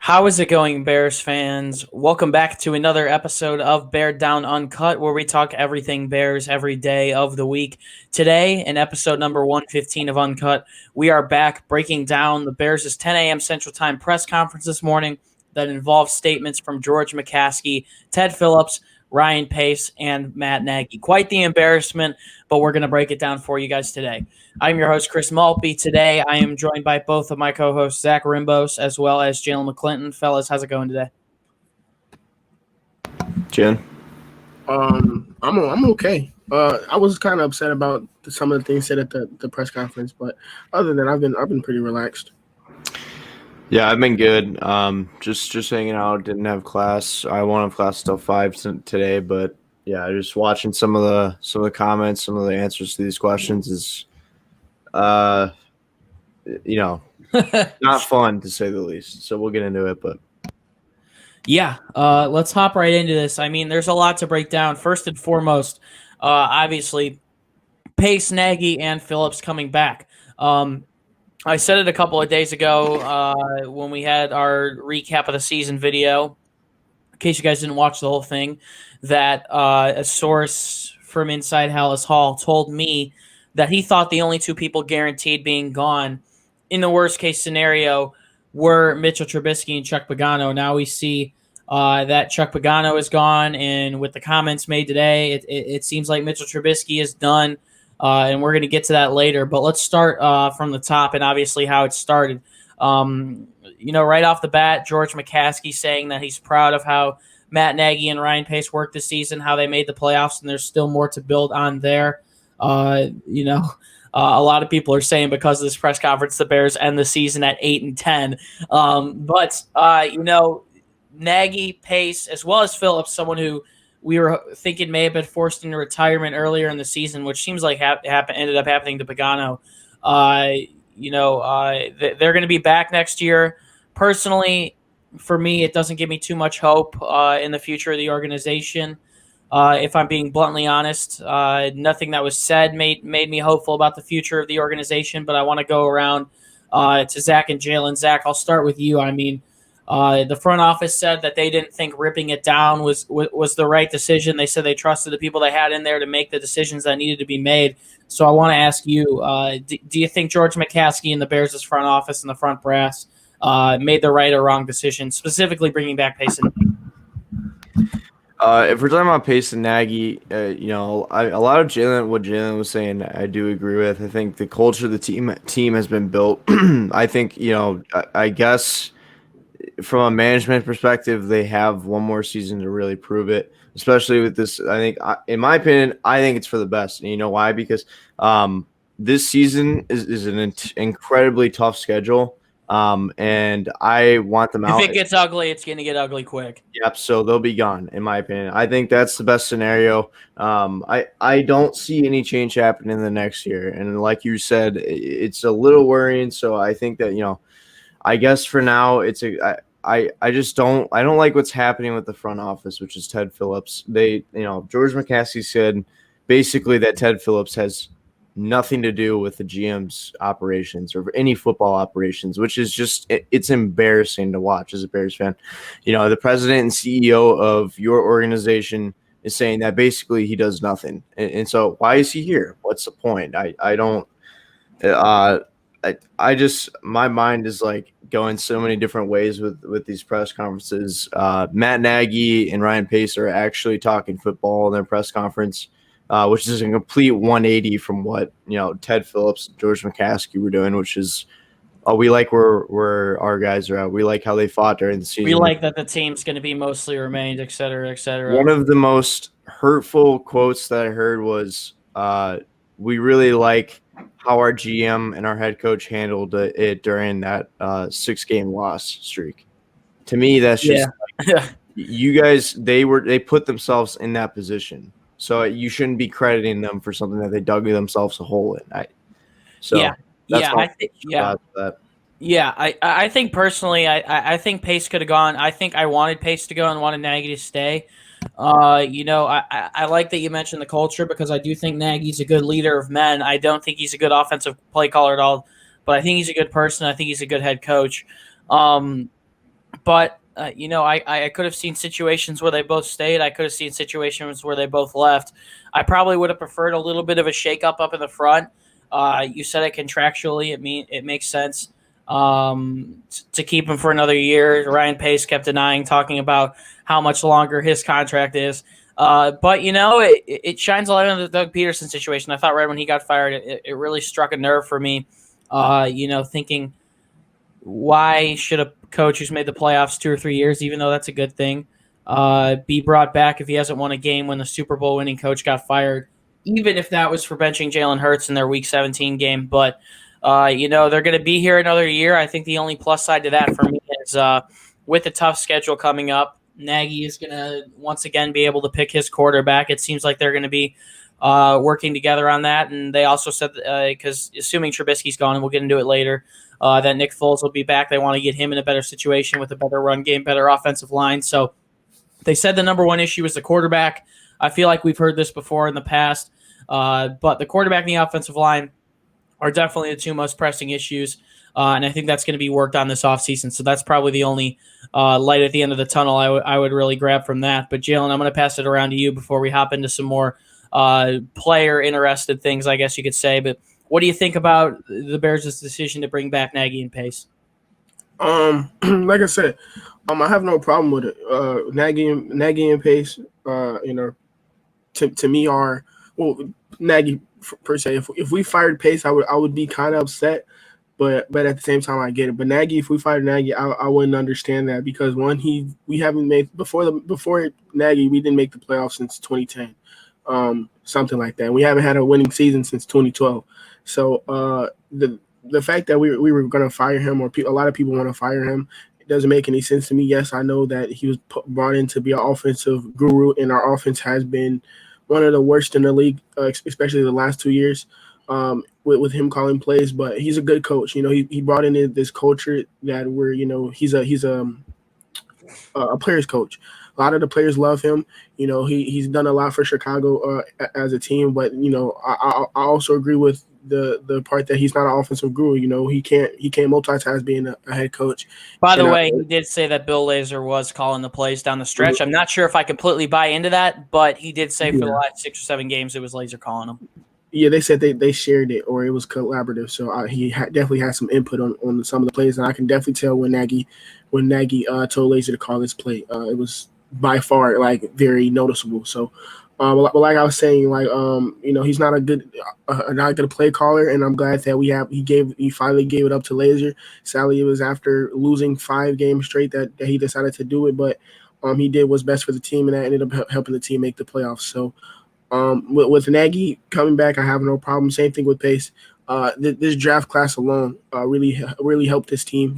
How is it going, Bears fans? Welcome back to another episode of Beared Down Uncut, where we talk everything Bears every day of the week. Today, in episode number 115 of Uncut, we are back breaking down the Bears' 10 a.m. Central Time press conference this morning that involves statements from George McCaskey, Ted Phillips, Ryan Pace, and Matt Nagy. Quite the embarrassment, but we're going to break it down for you guys today. I'm your host, Chris Maltby. Today, I am joined by both of my co-hosts, Zach Rimbos, as well as Jaylen McClinton. Fellas, how's it going today? Jen? I'm okay. I was kind of upset about some of the things said at the press conference, but other than that, I've been pretty relaxed. Yeah, I've been good. Just hanging out. Didn't have class. I won't have class till 5 today, but yeah, just watching some of the comments, some of the answers to these questions is, not fun to say the least. So we'll get into it, but. Yeah, let's hop right into this. I mean, there's a lot to break down. First and foremost, obviously, Pace, Nagy, and Phillips coming back. I said it a couple of days ago when we had our recap of the season video, in case you guys didn't watch the whole thing, that a source from inside Hallis Hall told me that he thought the only two people guaranteed being gone in the worst-case scenario were Mitchell Trubisky and Chuck Pagano. Now we see that Chuck Pagano is gone, and with the comments made today, it seems like Mitchell Trubisky is done. And we're going to get to that later. But let's start from the top and obviously how it started. Right off the bat, George McCaskey saying that he's proud of how Matt Nagy and Ryan Pace worked this season, how they made the playoffs, and there's still more to build on there. A lot of people are saying because of this press conference, the Bears end the season at 8-10. But Nagy, Pace, as well as Phillips, someone who we were thinking may have been forced into retirement earlier in the season, which seems like ended up happening to Pagano. They're going to be back next year. Personally, for me, it doesn't give me too much hope in the future of the organization. If I'm being bluntly honest, nothing that was said made me hopeful about the future of the organization. But I want to go around to Zach and Jaylen. Zach, I'll start with you. I mean, the front office said that they didn't think ripping it down was the right decision. They said they trusted the people they had in there to make the decisions that needed to be made. So I want to ask you, do you think George McCaskey and the Bears' front office and the front brass made the right or wrong decision, specifically bringing back Pace and Nagy? If we're talking about Pace and Nagy, a lot of what Jaylen was saying, I do agree with. I think the culture of the team has been built. I think, I guess – from a management perspective, they have one more season to really prove it, especially with this. I think, in my opinion, it's for the best. And you know why? Because this season is an incredibly tough schedule, and I want them out. If it gets ugly, it's going to get ugly quick. Yep, so they'll be gone, in my opinion. I think that's the best scenario. I don't see any change happening in the next year. And like you said, it's a little worrying, so I think that, I guess for now I don't like what's happening with the front office, which is Ted Phillips. George McCaskey said basically that Ted Phillips has nothing to do with the GM's operations or any football operations, which is just it's embarrassing to watch as a Bears fan. The president and CEO of your organization is saying that basically he does nothing. And so why is he here? What's the point? I just my mind is like going so many different ways with these press conferences. Matt Nagy and Ryan Pace are actually talking football in their press conference, which is a complete 180 from what Ted Phillips and George McCaskey were doing, which is we like where our guys are at. We like how they fought during the season. We like that the team's going to be mostly remained, et cetera, et cetera. One of the most hurtful quotes that I heard was, we really like how our GM and our head coach handled it during that 6-game loss streak. To me, that's just you guys. They put themselves in that position, so you shouldn't be crediting them for something that they dug themselves a hole in. I think personally, I think Pace could have gone. I think I wanted Pace to go and wanted Nagy to stay. I like that you mentioned the culture because I do think Nagy's a good leader of men. I don't think he's a good offensive play caller at all, but I think he's a good person. I think he's a good head coach. But I could have seen situations where they both stayed. I could have seen situations where they both left. I probably would have preferred a little bit of a shakeup up in the front. You said it contractually. It makes sense to keep him for another year. Ryan Pace kept denying, talking about how much longer his contract is. But it shines a light on the Doug Peterson situation. I thought right when he got fired, it really struck a nerve for me. Thinking, why should a coach who's made the playoffs 2 or 3 years, even though that's a good thing, be brought back if he hasn't won a game when the Super Bowl winning coach got fired, even if that was for benching Jalen Hurts in their Week 17 game. But, they're going to be here another year. I think the only plus side to that for me is with the tough schedule coming up, Nagy is going to once again be able to pick his quarterback. It seems like they're going to be working together on that. And they also said, because assuming Trubisky's gone, and we'll get into it later, that Nick Foles will be back. They want to get him in a better situation with a better run game, better offensive line. So they said the number one issue is the quarterback. I feel like we've heard this before in the past, but the quarterback and the offensive line are definitely the two most pressing issues, and I think that's going to be worked on this offseason. So that's probably the only light at the end of the tunnel I would really grab from that. But, Jaylen, I'm going to pass it around to you before we hop into some more player-interested things, I guess you could say. But what do you think about the Bears' decision to bring back Nagy and Pace? Like I said, I have no problem with it. Nagy and Pace, to me are Nagy per se. If we fired Pace, I would be kind of upset, but at the same time I get it. But Nagy, if we fired Nagy, I wouldn't understand that because we haven't made before Nagy, we didn't make the playoffs since 2010. Something like that. We haven't had a winning season since 2012. So the fact that we were going to fire him, or a lot of people want to fire him, it doesn't make any sense to me. Yes, I know that he was brought in to be an offensive guru, and our offense has been one of the worst in the league, especially the last 2 years, with him calling plays. But he's a good coach. He brought in this culture that he's a player's coach. A lot of the players love him. He's done a lot for Chicago as a team, but I also agree with the part that he's not an offensive guru. He can't multitask being a head coach. By the way, he did say that Bill Lazor was calling the plays down the stretch. Mm-hmm. I'm not sure if I completely buy into that, but he did say for the last 6 or 7 games it was Lazor calling them. Yeah, they said they shared it, or it was collaborative. So he definitely had some input on some of the plays, and I can definitely tell when Nagy told Lazor to call this play. It was by far very noticeable. So, like I was saying, he's not a good play caller, and I'm glad that he finally gave it up to Lazor. Sadly, it was after losing 5 games straight that he decided to do it, but he did what's best for the team, and that ended up helping the team make the playoffs. So. With Nagy coming back, I have no problem. Same thing with Pace. This draft class alone really helped this team.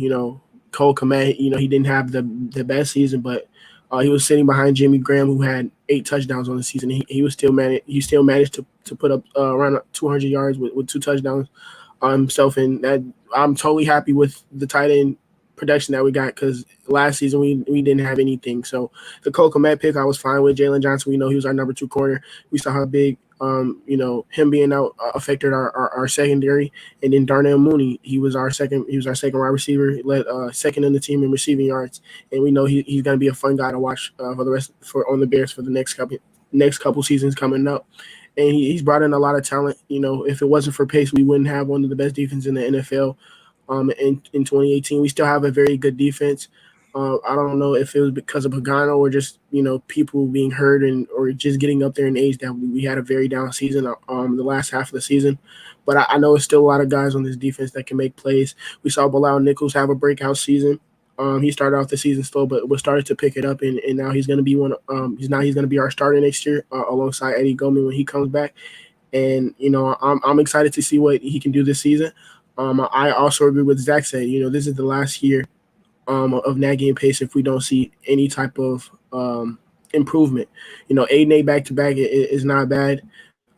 Cole Kmet, he didn't have the best season, but he was sitting behind Jimmy Graham, who had 8 touchdowns on the season. He still managed to put up around 200 yards with 2 touchdowns himself, and that I'm totally happy with the tight end production that we got because last season we didn't have anything. So the Cole Kmet pick I was fine with. Jaylen Johnson, we know he was our number 2 corner. We saw how big him being out affected our secondary. And then Darnell Mooney, he was our second wide receiver, led second in the team in receiving yards. And we know he's going to be a fun guy to watch on the Bears for the next couple seasons coming up. And he's brought in a lot of talent. If it wasn't for Pace, we wouldn't have one of the best defenses in the NFL. In 2018, we still have a very good defense. I don't know if it was because of Pagano or just people being hurt or just getting up there in age that we had a very down season the last half of the season. But I know it's still a lot of guys on this defense that can make plays. We saw Bilal Nichols have a breakout season. He started off the season slow, but was started to pick it up, and now he's going to be he's going to be our starter next year alongside Eddie Goldman when he comes back. And I'm excited to see what he can do this season. I also agree with Zach said, this is the last year of Nagy and Pace if we don't see any type of improvement. 8-8 back-to-back is not bad.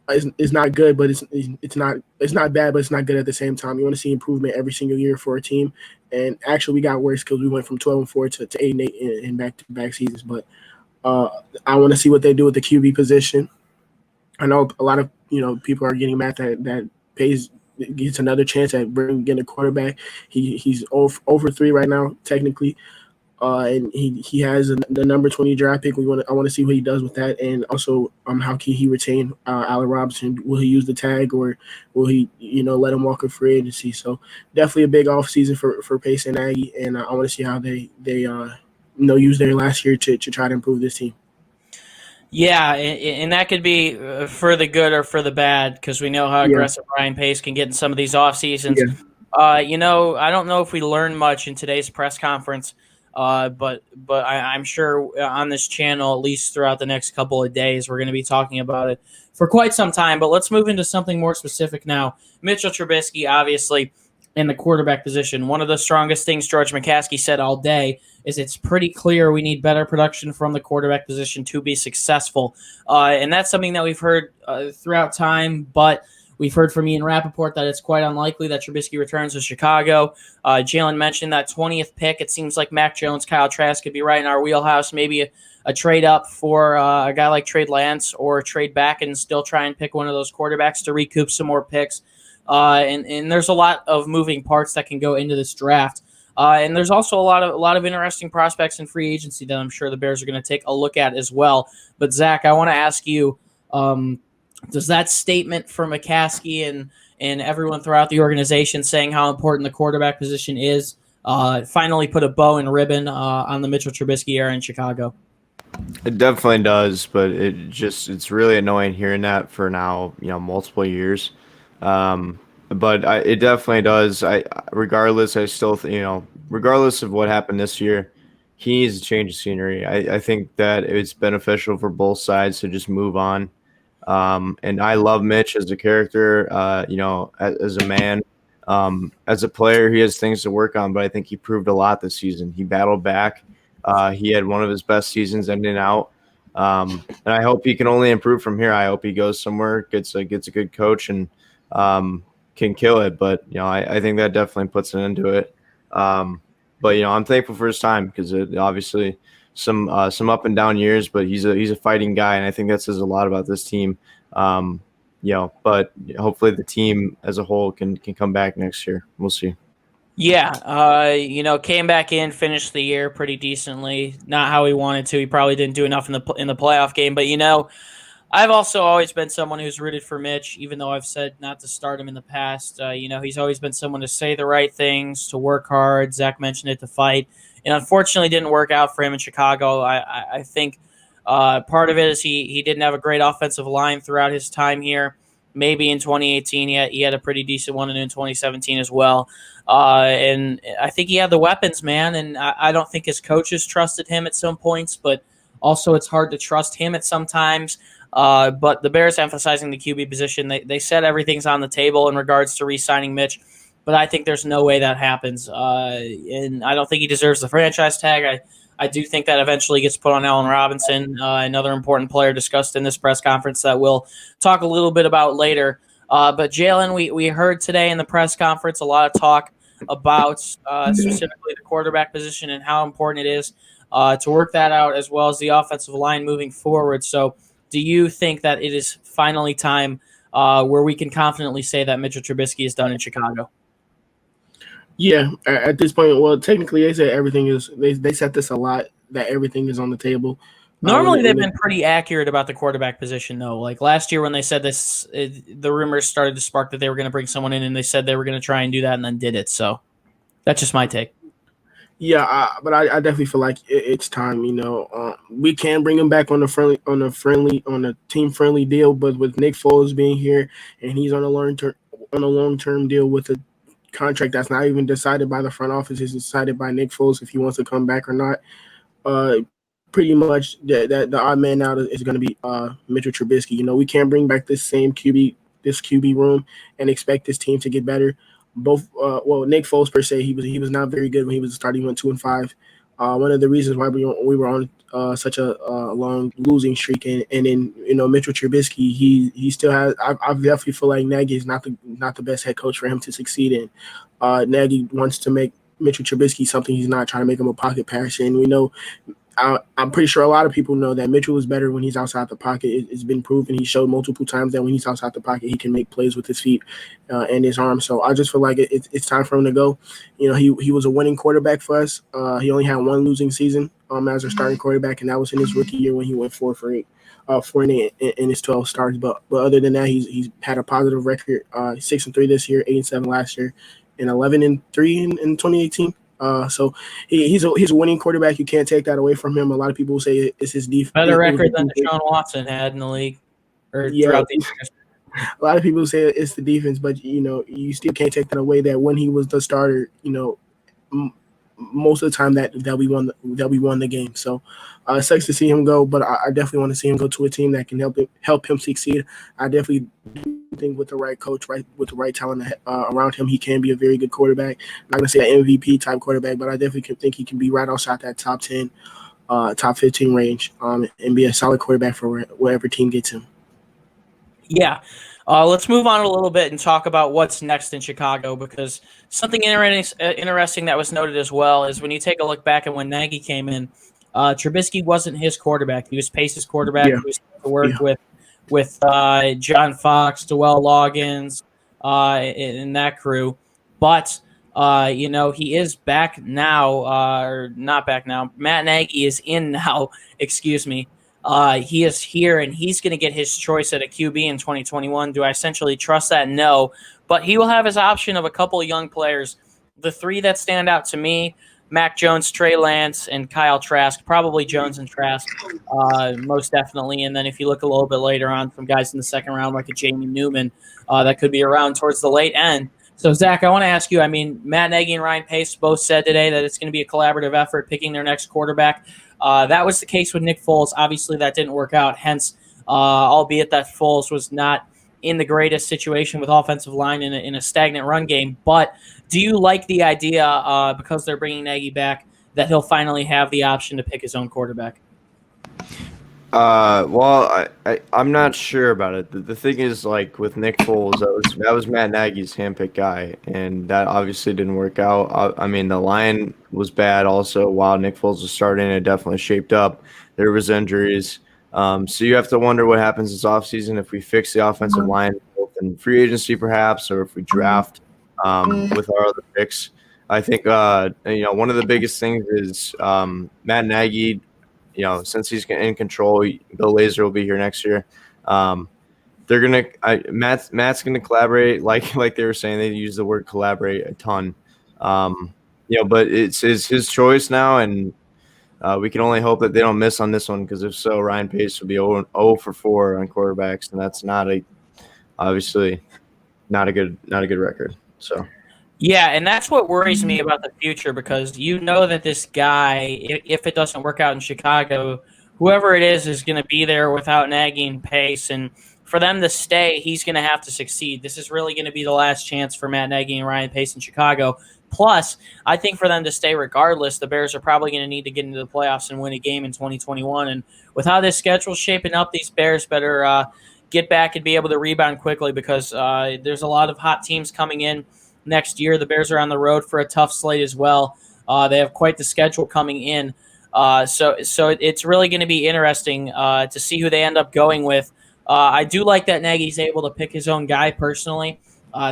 It's not good, but it's not bad, but it's not good at the same time. You want to see improvement every single year for a team. And actually we got worse because we went from 12-4 to 8-8 in back-to-back seasons. But I want to see what they do with the QB position. I know a lot of people are getting mad that Pace gets another chance at getting a quarterback. He's over 3 right now technically, and he has the number 20 draft pick. I want to see what he does with that, and also how can he retain Allen Robinson? Will he use the tag, or will he let him walk in free agency? So definitely a big offseason for Pace and Nagy, and I want to see how they use their last year to try to improve this team. Yeah, and that could be for the good or for the bad, because we know how aggressive Ryan Pace can get in some of these off seasons. Yeah. I don't know if we learned much in today's press conference, but I'm sure on this channel, at least throughout the next couple of days, we're going to be talking about it for quite some time. But let's move into something more specific now. Mitchell Trubisky, obviously, in the quarterback position. One of the strongest things George McCaskey said all day is it's pretty clear we need better production from the quarterback position to be successful. And that's something that we've heard throughout time, but we've heard from Ian Rappaport that it's quite unlikely that Trubisky returns to Chicago. Jaylen mentioned that 20th pick. It seems like Mac Jones, Kyle Trask could be right in our wheelhouse. Maybe a trade up for a guy like Trey Lance, or trade back and still try and pick one of those quarterbacks to recoup some more picks. And there's a lot of moving parts that can go into this draft. And there's also a lot of interesting prospects in free agency that I'm sure the Bears are going to take a look at as well. But Zach, I want to ask you, does that statement from McCaskey and everyone throughout the organization saying how important the quarterback position is finally put a bow and ribbon on the Mitchell Trubisky era in Chicago? It definitely does, but it's really annoying hearing that for now, multiple years. But it definitely does. Regardless of what happened this year, he needs to change the scenery. I think that it's beneficial for both sides to just move on. And I love Mitch as a character, as a man, as a player, he has things to work on, but I think he proved a lot this season. He battled back. He had one of his best seasons ending out. And I hope he can only improve from here. I hope he goes somewhere, gets a good coach, and can kill it. But I think that definitely puts an end to it. But I'm thankful for his time, because it obviously some up and down years, but he's a fighting guy, and I think that says a lot about this team. But hopefully the team as a whole can come back next year. We'll see. Yeah, came back in, finished the year pretty decently. Not how he wanted to. He probably didn't do enough in the playoff game. But I've also always been someone who's rooted for Mitch, even though I've said not to start him in the past. He's always been someone to say the right things, to work hard. Zach mentioned it, to fight. And unfortunately, didn't work out for him in Chicago. I think part of it is he didn't have a great offensive line throughout his time here. Maybe in 2018 he had a pretty decent one, and in 2017 as well. And I think he had the weapons, man. And I don't think his coaches trusted him at some points, but also it's hard to trust him at some times. But the Bears emphasizing the QB position, they said everything's on the table in regards to re-signing Mitch, but I think there's no way that happens. And I don't think he deserves the franchise tag. I do think that eventually gets put on Allen Robinson, another important player discussed in this press conference that we'll talk a little bit about later. But Jaylen, we heard today in the press conference a lot of talk about specifically the quarterback position and how important it is to work that out, as well as the offensive line moving forward. So do you think that it is finally time where we can confidently say that Mitchell Trubisky is done in Chicago? Yeah, at this point, well, technically they said everything is. They said this a lot, that everything is on the table. Normally they've been pretty accurate about the quarterback position, though. Like last year when they said this, the rumors started to spark that they were going to bring someone in, and they said they were going to try and do that, and then did it. So that's just my take. Yeah, but I definitely feel like it's time. We can bring him back on a team friendly deal, but with Nick Foles being here and he's on a long term deal with a contract that's not even decided by the front office, is decided by Nick Foles if he wants to come back or not. Pretty much the odd man out is going to be Mitchell Trubisky. We can't bring back this QB room and expect this team to get better. Nick Foles per se, he was not very good when he was starting. He went 2-5. One of the reasons why we were on such a long losing streak, and then Mitchell Trubisky, he still has. I definitely feel like Nagy is not the best head coach for him to succeed in. Nagy wants to make Mitchell Trubisky something he's not, trying to make him a pocket passer, and we know I'm pretty sure a lot of people know that Mitchell is better when he's outside the pocket. It's been proven. He showed multiple times that when he's outside the pocket, he can make plays with his feet and his arms. So I just feel like it's time for him to go. He was a winning quarterback for us. He only had one losing season as a starting quarterback, and that was in his rookie year when he went 4-for-8. 4-8 in his 12 starts, but other than that, he's had a positive record. 6-3 this year, 8-7 last year, and 11-3 in 2018. So he's a winning quarterback. You can't take that away from him. A lot of people say it's his defense. Better record than Deshaun Watson had in the league, or throughout the years. A lot of people say it's the defense, but you still can't take that away. That when he was the starter, most of the time that we won the game. So it sucks to see him go, but I definitely want to see him go to a team that can help him succeed. I definitely think with the right coach, with the right talent around him, he can be a very good quarterback. I'm not gonna say an MVP type quarterback, but I definitely think he can be right outside that top 10, top 15 range, and be a solid quarterback for wherever team gets him. Yeah. Let's move on a little bit and talk about what's next in Chicago, because something interesting that was noted as well is when you take a look back at when Nagy came in, Trubisky wasn't his quarterback. He was Pace's quarterback. Yeah. He was to work with John Fox, Dwell Loggins, and that crew. But, he is back now, or not back now. Matt Nagy is in now, excuse me. He is here, and he's going to get his choice at a QB in 2021. Do I essentially trust that? No. But he will have his option of a couple of young players. The three that stand out to me, Mac Jones, Trey Lance, and Kyle Trask. Probably Jones and Trask, most definitely. And then if you look a little bit later on, some guys in the second round like a Jamie Newman that could be around towards the late end. So, Zach, I want to ask you, Matt Nagy and Ryan Pace both said today that it's going to be a collaborative effort picking their next quarterback. That was the case with Nick Foles. Obviously, that didn't work out. Hence, albeit that Foles was not in the greatest situation with offensive line in a stagnant run game. But do you like the idea, because they're bringing Nagy back, that he'll finally have the option to pick his own quarterback? Well, I'm not sure about it. The thing is, like with Nick Foles, that was Matt Nagy's handpicked guy, and that obviously didn't work out. The line was bad also while Nick Foles was starting. It definitely shaped up. There was injuries, so you have to wonder what happens this offseason if we fix the offensive line, both in free agency perhaps, or if we draft with our other picks. I think one of the biggest things is Matt Nagy. Since he's in control, Bill Lazor will be here next year. Matt's gonna collaborate, like they were saying. They use the word collaborate a ton. But it's his choice now, and we can only hope that they don't miss on this one, because if so, Ryan Pace will be 0 for 4 on quarterbacks, and that's obviously not a good record. So. Yeah, and that's what worries me about the future, because that this guy, if it doesn't work out in Chicago, whoever it is going to be there without Nagy and Pace. And for them to stay, he's going to have to succeed. This is really going to be the last chance for Matt Nagy and Ryan Pace in Chicago. Plus, I think for them to stay regardless, the Bears are probably going to need to get into the playoffs and win a game in 2021. And with how this schedule's shaping up, these Bears better get back and be able to rebound quickly, because there's a lot of hot teams coming in next year. The Bears are on the road for a tough slate as well. They have quite the schedule coming in. So it's really going to be interesting to see who they end up going with. I do like that Nagy's able to pick his own guy personally.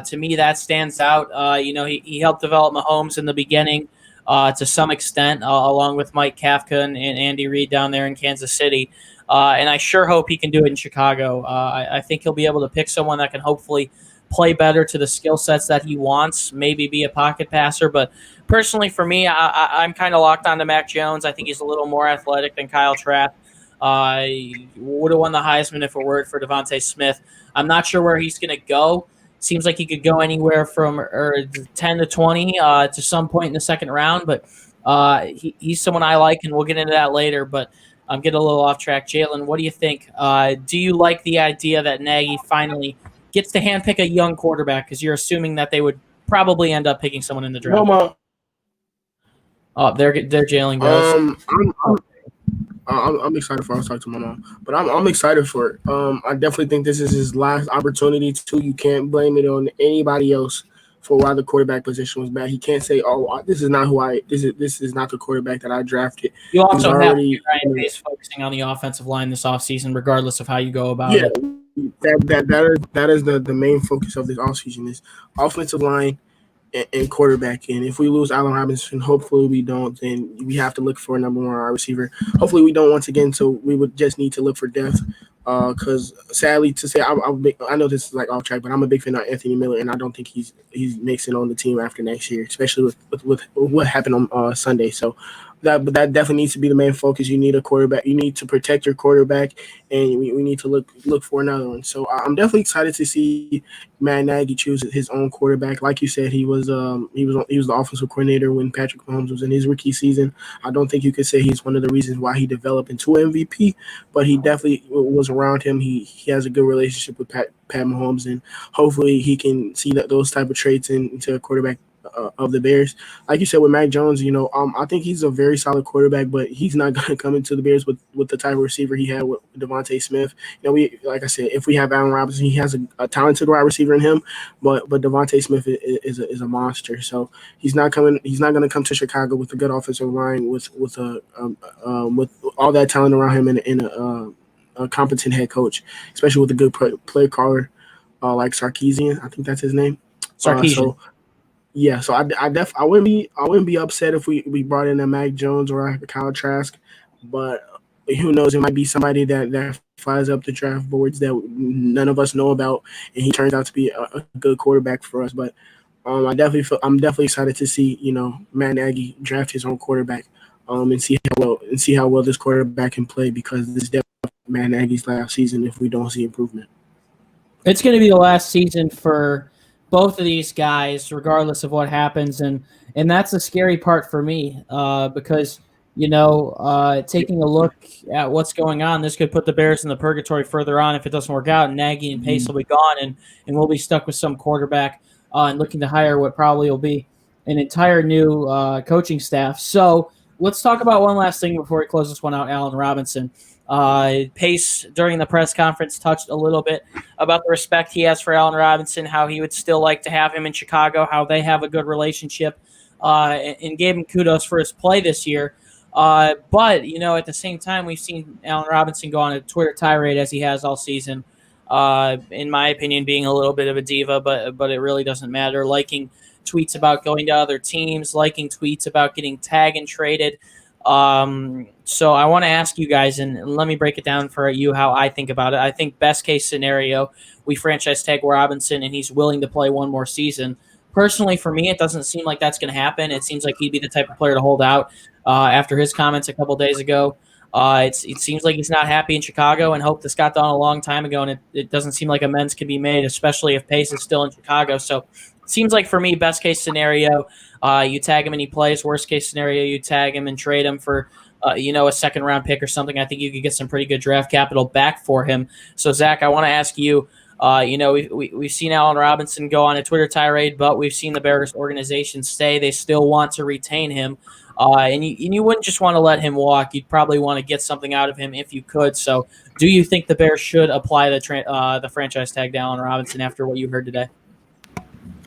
To me, that stands out. He helped develop Mahomes in the beginning to some extent, along with Mike Kafka and Andy Reid down there in Kansas City. And I sure hope he can do it in Chicago. I think he'll be able to pick someone that can hopefully play better to the skill sets that he wants, maybe be a pocket passer. But personally, for me, I'm kind of locked on to Mac Jones. I think he's a little more athletic than Kyle Trask. Would have won the Heisman if it weren't for Devontae Smith. I'm not sure where he's going to go. Seems like he could go anywhere from 10 to 20 to some point in the second round. But he's someone I like, and we'll get into that later. But I'm getting a little off track. Jaylen, what do you think? Do you like the idea that Nagy finally gets to handpick a young quarterback, because you're assuming that they would probably end up picking someone in the draft? Oh, there Jaylen goes. I'm excited for it. I'll talk to my mom, but I'm excited for it. I definitely think this is his last opportunity too. You can't blame it on anybody else for why the quarterback position was bad. He can't say, "Oh, this is not this is not the quarterback that I drafted." You He's also have already Ryan Pace focusing on the offensive line this offseason, regardless of how you go about yeah. it. That is the main focus of this offseason is offensive line and quarterback. And if we lose Allen Robinson, hopefully we don't, then we have to look for a number one wide receiver. Hopefully we don't once again, so we would just need to look for depth. Because sadly to say, I know this is like off track, but I'm a big fan of Anthony Miller, and I don't think he's mixing on the team after next year, especially with what happened on Sunday. So but that definitely needs to be the main focus. You need a quarterback. You need to protect your quarterback, and we need to look for another one. So I'm definitely excited to see Matt Nagy choose his own quarterback. Like you said, he was the offensive coordinator when Patrick Mahomes was in his rookie season. I don't think you could say he's one of the reasons why he developed into an MVP, but he definitely was around him. He has a good relationship with Pat Mahomes, and hopefully he can see those type of traits into a quarterback of the Bears. Like you said with Mac Jones, I think he's a very solid quarterback, but he's not going to come into the Bears with the type of receiver he had with Devontae Smith. Like I said, if we have Allen Robinson, he has a talented wide receiver in him, but Devontae Smith is a monster. So he's not going to come to Chicago with a good offensive line with all that talent around him and a competent head coach, especially with a good play caller like Sarkisian. I think that's his name. Sarkisian. So I wouldn't be upset if we brought in a Mac Jones or a Kyle Trask, but who knows? It might be somebody that flies up the draft boards that none of us know about, and he turns out to be a good quarterback for us. But I'm definitely excited to see Matt Nagy draft his own quarterback, and see how well this quarterback can play, because this is definitely Matt Nagy's last season if we don't see improvement. It's going to be the last season for both of these guys, regardless of what happens, and that's the scary part for me, because taking a look at what's going on, this could put the Bears in the purgatory further on if it doesn't work out. And Nagy and Pace will be gone, and we'll be stuck with some quarterback and looking to hire what probably will be an entire new coaching staff. So let's talk about one last thing before we close this one out. Allen Robinson. Pace during the press conference touched a little bit about the respect he has for Allen Robinson, how he would still like to have him in Chicago, how they have a good relationship, and gave him kudos for his play this year. But, at the same time, we've seen Allen Robinson go on a Twitter tirade as he has all season, in my opinion, being a little bit of a diva, but it really doesn't matter. Liking tweets about going to other teams, liking tweets about getting tagged and traded. So I want to ask you guys, and let me break it down for you how I think about it. I think best case scenario, we franchise tag Robinson and he's willing to play one more season. Personally, for me, it doesn't seem like that's going to happen. It seems like he'd be the type of player to hold out after his comments a couple days ago. It seems like he's not happy in Chicago, and hope this got done a long time ago, and it doesn't seem like amends can be made, especially if Pace is still in Chicago. So it seems like for me, best case scenario, you tag him and he plays. Worst case scenario, you tag him and trade him for a second round pick or something. I think you could get some pretty good draft capital back for him. So Zach, I want to ask you, we've seen Allen Robinson go on a Twitter tirade, but we've seen the Bears organization say they still want to retain him. And you wouldn't just want to let him walk. You'd probably want to get something out of him if you could. So do you think the Bears should apply the franchise tag to Allen Robinson after what you heard today?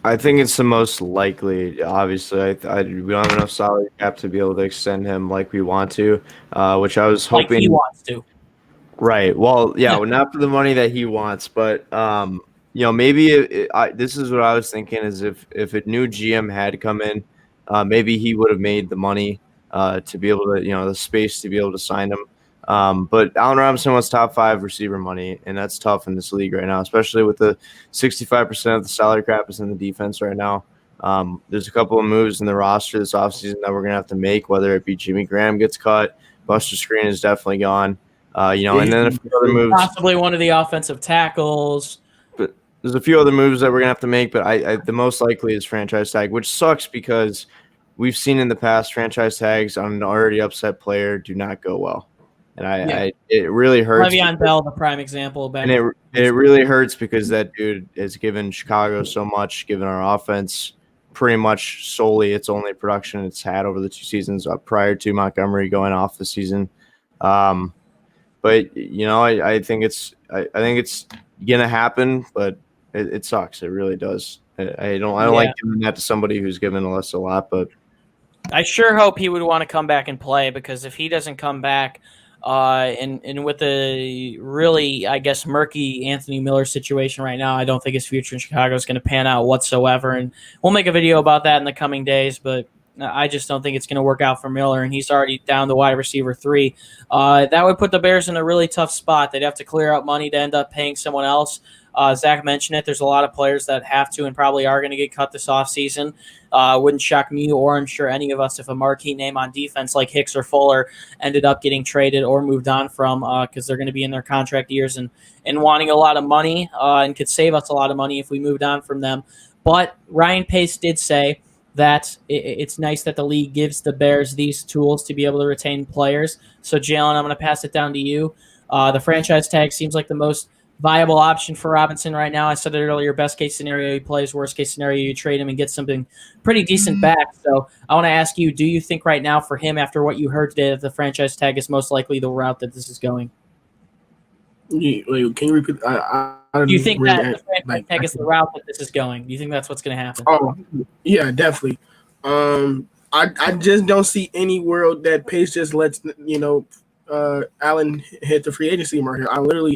I think it's the most likely. Obviously, we don't have enough salary cap to be able to extend him like we want to, which I was hoping. Like he wants to. Right. Well, yeah, well, not for the money that he wants, but maybe this is what I was thinking is if a new GM had come in, maybe he would have made the money to be able to, the space to be able to sign him. But Allen Robinson wants top 5 receiver money, and that's tough in this league right now, especially with the 65% of the salary cap is in the defense right now. There's a couple of moves in the roster this offseason that we're going to have to make, whether it be Jimmy Graham gets cut, Buster Screen is definitely gone, and then a few other moves. Possibly one of the offensive tackles. But there's a few other moves that we're going to have to make, but the most likely is franchise tag, which sucks because we've seen in the past franchise tags on an already upset player do not go well. And it really hurts. Le'Veon Bell, the prime example. And it really hurts because that dude has given Chicago so much, given our offense pretty much solely its only production it's had over the 2 seasons prior to Montgomery going off the season. But I think it's gonna happen, but it sucks. It really does. I don't like doing that to somebody who's given us a lot, but I sure hope he would want to come back and play, because if he doesn't come back, and with the really, I guess, murky Anthony Miller situation right now, I don't think his future in Chicago is going to pan out whatsoever. And we'll make a video about that in the coming days, but I just don't think it's going to work out for Miller, and he's already down to wide receiver 3. That would put the Bears in a really tough spot. They'd have to clear out money to end up paying someone else. Zach mentioned it. There's a lot of players that have to and probably are going to get cut this offseason. Wouldn't shock me, or I'm sure any of us, if a marquee name on defense like Hicks or Fuller ended up getting traded or moved on from, because they're going to be in their contract years and wanting a lot of money, and could save us a lot of money if we moved on from them. But Ryan Pace did say that it's nice that the league gives the Bears these tools to be able to retain players. So, Jaylen, I'm going to pass it down to you. The franchise tag seems like the most viable option for Robinson right now. I said it earlier, best case scenario he plays, worst case scenario you trade him and get something pretty decent back. So I want to ask you, do you think right now for him, after what you heard today, that the franchise tag is most likely the route that this is going? Wait, can you repeat? Do you think that the franchise tag is the route that this is going? Do you think that's what's going to happen? Oh, yeah, definitely. I just don't see any world that Pace just lets, Allen hit the free agency market.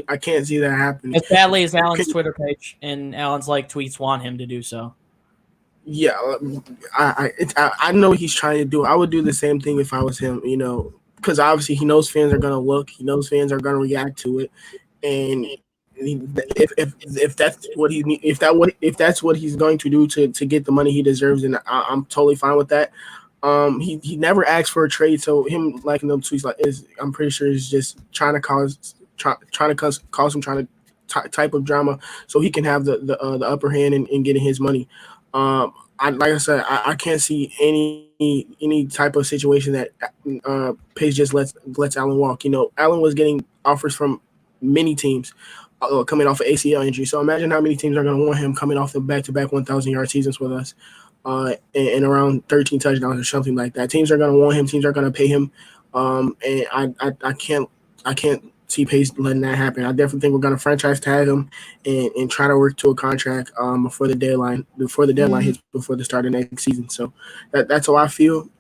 I can't see that happening. As badly as Allen's Twitter page and Allen's tweets want him to do so. Yeah, I know what he's trying to do. I would do the same thing if I was him, because obviously he knows fans are going to look. He knows fans are going to react to it, and if that's what if that's what he's going to do to get the money he deserves, then I'm totally fine with that. He never asked for a trade, so him liking them tweets I'm pretty sure is just trying to cause some type of drama so he can have the upper hand in getting his money. Like I said, I can't see any type of situation that Pace just lets Allen walk. Allen was getting offers from many teams coming off of ACL injury. So imagine how many teams are going to want him coming off the back-to-back 1,000-yard seasons with us. And around 13 touchdowns or something like that. Teams are going to want him. Teams are going to pay him. And I can't see Pace letting that happen. I definitely think we're going to franchise tag him and try to work to a contract before the deadline hits, before the start of next season. So that's how I feel.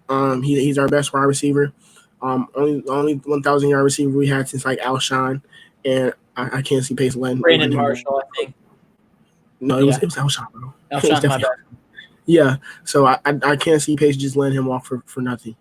He's our best wide receiver. Only 1,000-yard receiver we had since Alshon, and I can't see Pace letting Brandon Marshall, I think. No, it was Alshon, bro. Alshon, my bad. Yeah, so I can't see Pace just letting him walk for nothing.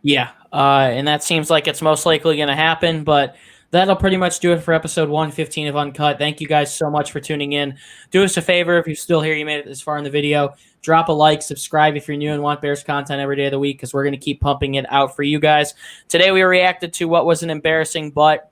Yeah, and that seems like it's most likely going to happen, but that'll pretty much do it for episode 115 of Uncut. Thank you guys so much for tuning in. Do us a favor, if you're still here, you made it this far in the video, drop a like, subscribe if you're new and want Bears content every day of the week, because we're going to keep pumping it out for you guys. Today we reacted to what was an embarrassing but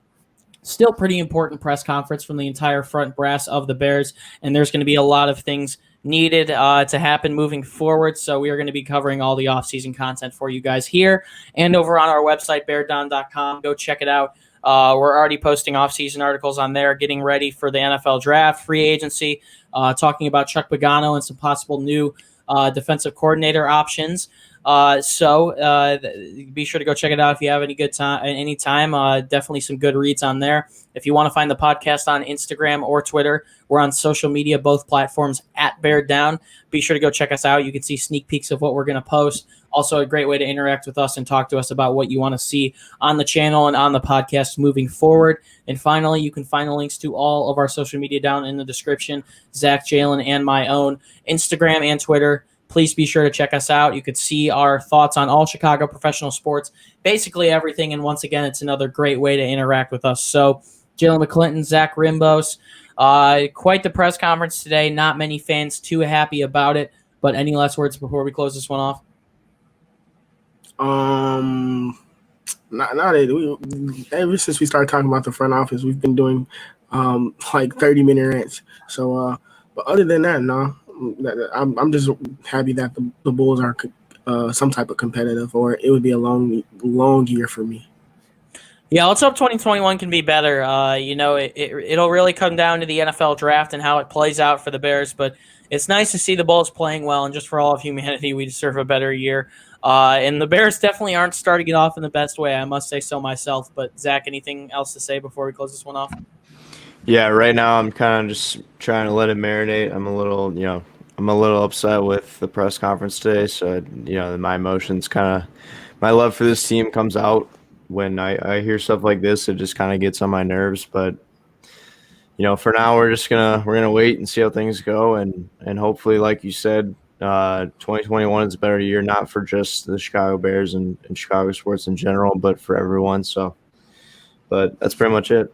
still pretty important press conference from the entire front brass of the Bears, and there's going to be a lot of things needed to happen moving forward. So we are going to be covering all the offseason content for you guys here and over on our website, beareddown.com. Go check it out. We're already posting offseason articles on there, getting ready for the NFL draft, free agency, talking about Chuck Pagano and some possible new defensive coordinator options. So be sure to go check it out if you have any time. Definitely some good reads on there. If you want to find the podcast on Instagram or Twitter, we're on social media, both platforms at Beared Down. Be sure to go check us out. You can see sneak peeks of what we're going to post. Also a great way to interact with us and talk to us about what you want to see on the channel and on the podcast moving forward. And finally, you can find the links to all of our social media down in the description, Zach, Jaylen, and my own Instagram and Twitter. Please be sure to check us out. You could see our thoughts on all Chicago professional sports, basically everything. And once again, it's another great way to interact with us. So, Jaylen McClinton, Zach Rimbos, quite the press conference today. Not many fans too happy about it. But any last words before we close this one off? Ever since we started talking about the front office, we've been doing 30-minute rants. So, but other than that, no. I'm just happy that the Bulls are some type of competitive, or it would be a long year for me. Yeah, let's hope 2021 can be better. It'll really come down to the NFL draft and how it plays out for the Bears, but it's nice to see the Bulls playing well, and just for all of humanity, we deserve a better year. And the Bears definitely aren't starting it off in the best way, I must say so myself. But, Zach, anything else to say before we close this one off? Yeah, right now I'm kind of just trying to let it marinate. I'm a little, I'm a little upset with the press conference today. So, my emotions my love for this team comes out when I hear stuff like this. It just kind of gets on my nerves. But, for now, we're gonna wait and see how things go. And hopefully, like you said, 2021 is a better year, not for just the Chicago Bears and Chicago sports in general, but for everyone. So, but that's pretty much it.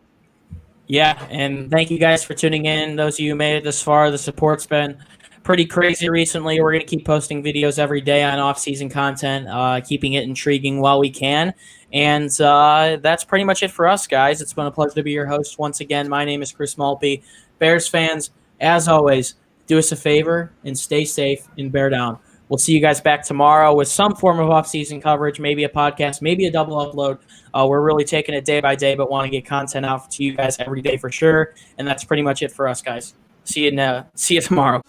Yeah, and thank you guys for tuning in. Those of you who made it this far, the support's been pretty crazy recently. We're going to keep posting videos every day on off-season content, keeping it intriguing while we can. And that's pretty much it for us, guys. It's been a pleasure to be your host once again. My name is Chris Malpe. Bears fans, as always, do us a favor and stay safe and bear down. We'll see you guys back tomorrow with some form of off-season coverage, maybe a podcast, maybe a double upload. We're really taking it day by day, but want to get content out to you guys every day for sure. And that's pretty much it for us, guys. See you tomorrow.